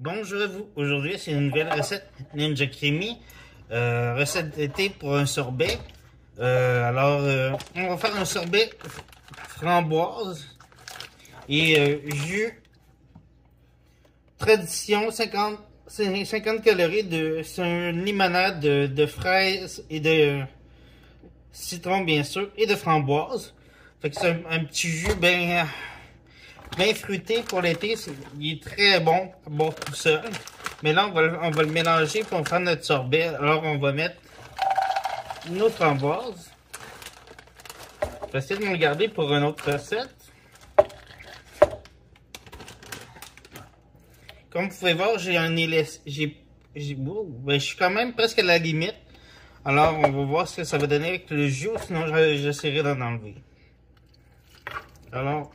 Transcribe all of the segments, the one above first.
Bonjour à vous. Aujourd'hui, c'est une nouvelle recette Ninja Creamy. Recette d'été pour un sorbet. On va faire un sorbet framboise et jus tradition 50 calories. C'est une limonade de fraises et de citron, bien sûr, et de framboise. Fait que c'est un petit jus bien fruité pour l'été. Il est très bon tout seul. Mais là, on va le mélanger pour faire notre sorbet. Alors, on va mettre nos framboises. Je vais essayer de me le garder pour une autre recette. Comme vous pouvez voir, je suis quand même presque à la limite. Alors, on va voir ce que ça va donner avec le jus, sinon j'essaierai d'en enlever. Alors,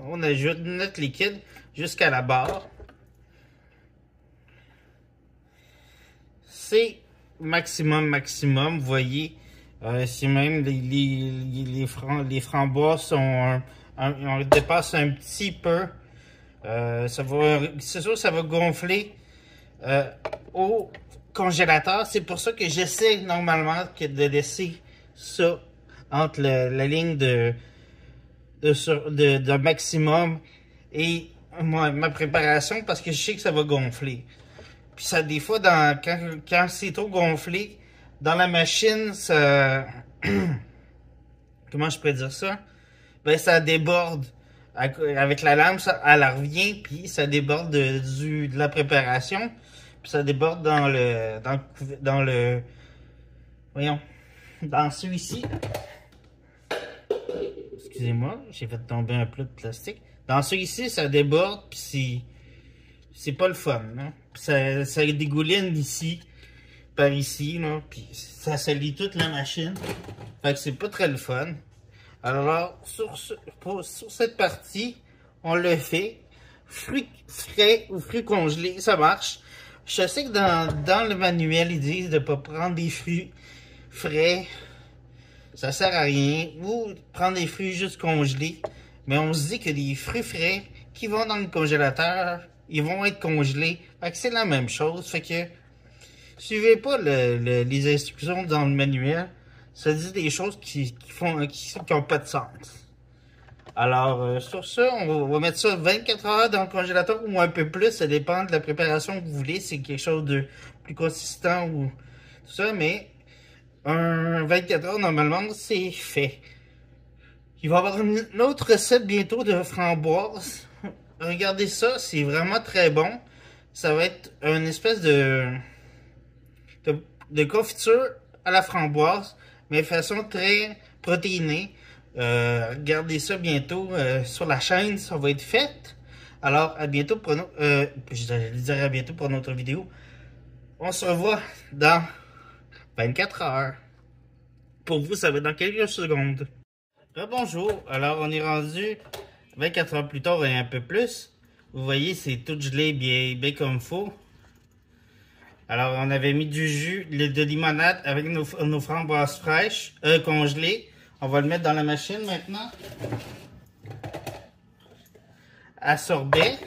on ajoute notre liquide jusqu'à la barre. C'est maximum, vous voyez. Si même les framboises on dépasse un petit peu. C'est sûr que ça va gonfler au congélateur. C'est pour ça que j'essaie normalement de laisser ça entre la ligne de maximum et ma préparation, parce que je sais que ça va gonfler. Puis ça, des fois, quand c'est trop gonflé, dans la machine, ça... Comment je peux dire ça? Ben, ça déborde. Avec la lame, elle revient, puis ça déborde de la préparation. Puis ça déborde voyons, dans celui-ci. Excusez-moi, j'ai fait tomber un plat de plastique. Dans celui-ci, ça déborde, puis c'est pas le fun, hein? Ça dégouline ici, par ici, là, puis ça salit toute la machine. Fait que c'est pas très le fun. Alors, sur cette partie, on le fait. Fruits frais ou fruits congelés, ça marche. Je sais que dans le manuel, ils disent de ne pas prendre des fruits frais. Ça sert à rien. Ou prendre des fruits juste congelés. Mais on se dit que les fruits frais qui vont dans le congélateur, ils vont être congelés. Fait que c'est la même chose. Fait que suivez pas les instructions dans le manuel. Ça dit des choses qui ont pas de sens. Alors, sur ça, on va mettre ça 24 heures dans le congélateur ou un peu plus. Ça dépend de la préparation que vous voulez. C'est quelque chose de plus consistant ou tout ça. Mais un 24 heures, normalement, c'est fait. Il va y avoir une autre recette bientôt de framboise. Regardez ça, c'est vraiment très bon. Ça va être une espèce de confiture à la framboise, mais de façon très protéinée. Regardez ça bientôt sur la chaîne, ça va être fait. Alors, à bientôt pour je dirais à bientôt pour notre vidéo. On se revoit dans 24 heures. Pour vous, ça va être dans quelques secondes. Bonjour, alors on est rendu 24 heures plus tard et un peu plus. Vous voyez, c'est tout gelé bien comme faut. Alors, on avait mis du jus de limonade avec nos framboises fraîches, congelées. On va le mettre dans la machine maintenant. À sorbet.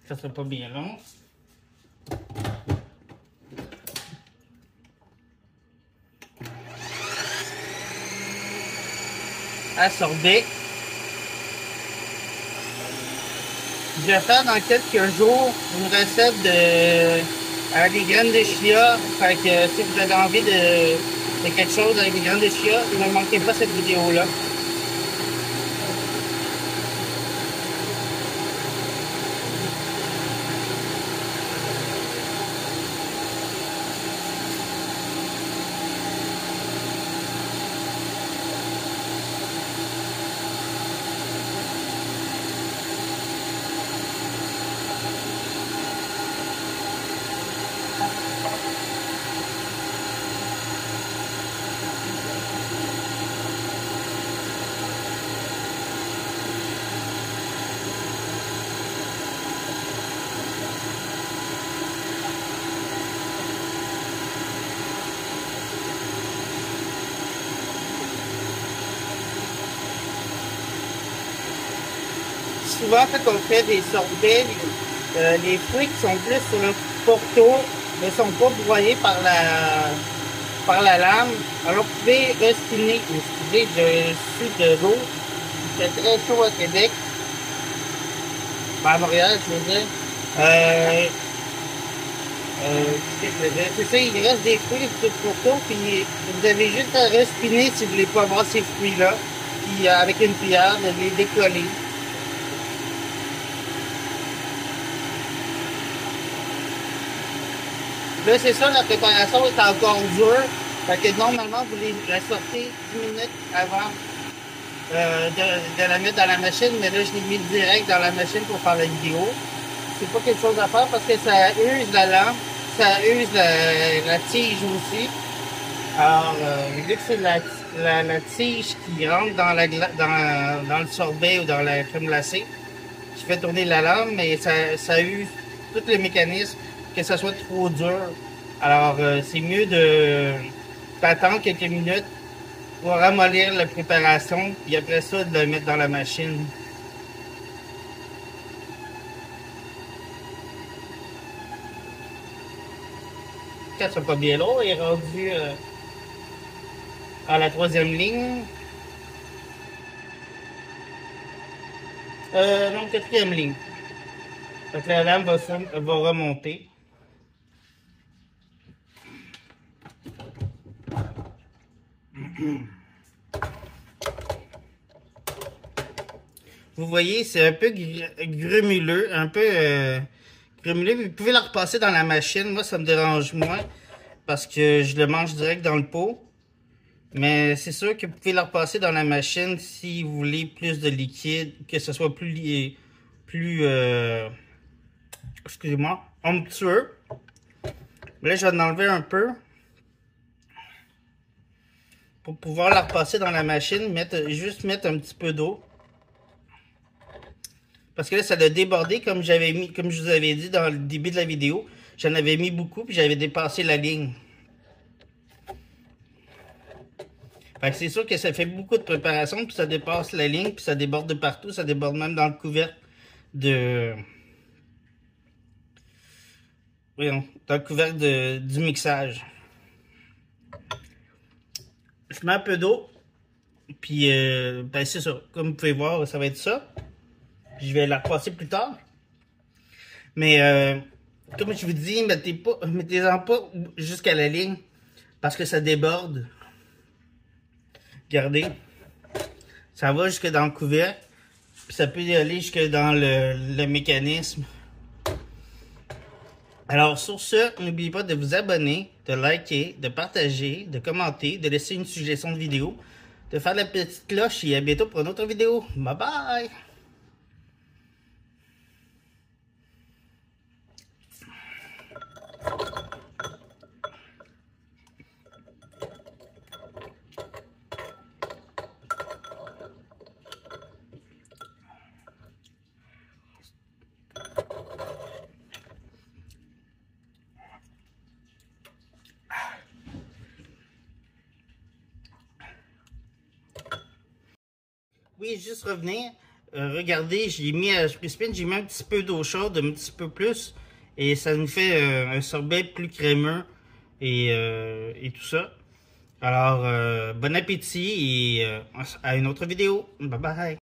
Ça sera pas bien long. À sorbet. Je vais faire dans quelques jours une recette avec des graines de chia. Fait que si vous avez envie de quelque chose avec des graines de chia, ne manquez pas cette vidéo-là. souvent, quand on fait des sorbets, les fruits qui sont plus sur le pourtour ne sont pas broyés par la lame. Alors, vous pouvez restiner. Excusez, je suis de l'eau. Il fait très chaud à Québec. Ben, à Montréal, je veux dire. C'est ça, il reste des fruits tout pourtour, puis vous avez juste à respiner si vous voulez pas avoir ces fruits-là. Puis avec une cuillère, de les décoller. Là, c'est ça, la préparation est encore dure. Fait que normalement, vous la sortez 10 minutes avant de la mettre dans la machine. Mais là, je l'ai mis direct dans la machine pour faire la vidéo. C'est pas quelque chose à faire parce que ça use la lampe, ça use la tige aussi. Alors, vu que c'est la tige qui rentre dans le sorbet ou dans la crème glacée, je fais tourner la lame, mais ça use tout le mécanisme, que ça soit trop dur. Alors, c'est mieux d'attendre quelques minutes pour ramollir la préparation, puis après ça, de le mettre dans la machine. Quand c'est pas bien long, il est rendu à la 3e ligne. Non, 4e ligne. Donc la lame va remonter. Vous voyez, c'est un peu grumuleux, un peu grumuleux. Vous pouvez la repasser dans la machine. Moi, ça me dérange moins parce que je le mange direct dans le pot. Mais c'est sûr que vous pouvez la repasser dans la machine si vous voulez plus de liquide, que ce soit plus excusez-moi, onctueux. Là, je vais en enlever un peu pour pouvoir la repasser dans la machine, juste mettre un petit peu d'eau. Parce que là, ça a débordé comme je vous avais dit dans le début de la vidéo. J'en avais mis beaucoup puis j'avais dépassé la ligne. Fait que c'est sûr que ça fait beaucoup de préparation puis ça dépasse la ligne puis ça déborde de partout. Ça déborde même dans le couvercle voyons, dans le couvercle du mixage. Je mets un peu d'eau. Puis, ben c'est ça. Comme vous pouvez voir, ça va être ça. Je vais la repasser plus tard. Mais, comme je vous dis, mettez-en pas jusqu'à la ligne. Parce que ça déborde. Regardez. Ça va jusque dans le couvercle. Puis ça peut aller jusque dans le mécanisme. Alors, sur ce, n'oubliez pas de vous abonner, de liker, de partager, de commenter, de laisser une suggestion de vidéo, de faire la petite cloche et à bientôt pour une autre vidéo. Bye bye! Oui, juste revenir. Regardez, j'ai mis à spin, j'ai mis un petit peu d'eau chaude, un petit peu plus. Et ça nous fait un sorbet plus crémeux et tout ça. Alors, bon appétit et à une autre vidéo. Bye bye.